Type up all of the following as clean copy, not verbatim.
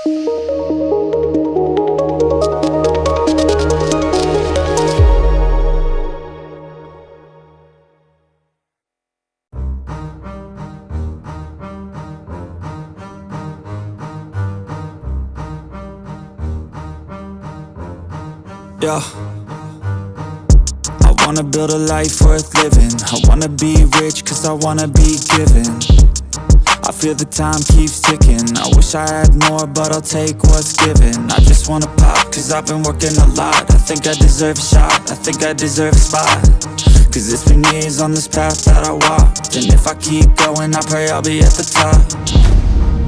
Yeah. I wanna build a life worth living. I wanna be rich cause I wanna be given. I feel the time keeps ticking. I wish I had more but I'll take what's given. I just wanna pop cause I've been working a lot. I think I deserve a shot, I think I deserve a spot. Cause it's been years on this path that I walked, and if I keep going I pray I'll be at the top.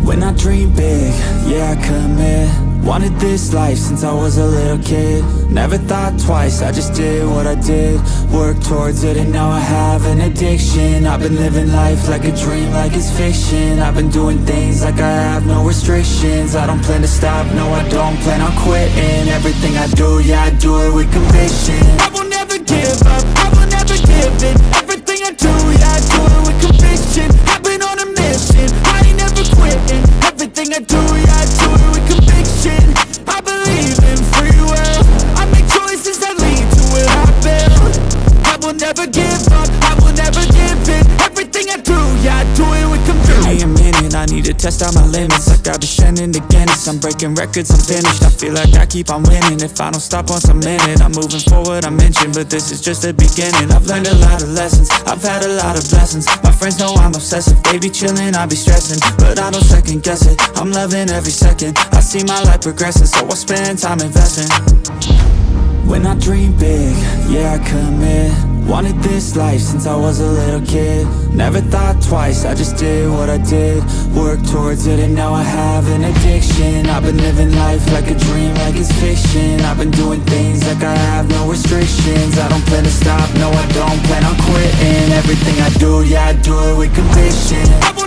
When I dream big, yeah I commit. Wanted this life since I was a little kid. Never thought twice, I just did what I did. Worked towards it and now I have an addiction. I've been living life like a dream, like it's fiction. I've been doing things like I have no restrictions. I don't plan to stop, no I don't plan on quitting. Everything I do, yeah I do it with conviction. I will never give up, I will never give in. Everything I do, yeah I do it with conviction. I've been on a mission, I ain't never quitting. Everything I do, yeah I do it with conviction. I believe in free will, I make choices that lead to what I build. I will never give up, I will never give in. Everything I do, yeah I do it with conviction. Give me a minute, I need to test out my limits. Like I've been ascending to Guinness, I'm breaking records, I'm finished. I feel like I keep on winning, if I don't stop once I'm in it. I'm moving forward, I mentioned, but this is just the beginning. I've learned a lot of lessons, I've had a lot of blessings. My friends know I'm obsessive, they be chilling, I be stressing. But I don't second guess it, I'm loving every second. I see my life progressing, so I spend time investing. When I dream big, yeah I commit. Wanted this life since I was a little kid. Never thought twice, I just did what I did. Worked towards it and now I have an addiction. I've been living life like a dream, like it's fiction. I've been doing things like I have no restrictions. I don't plan to stop, no I don't plan on quitting. Everything I do, yeah I do it with conviction. I will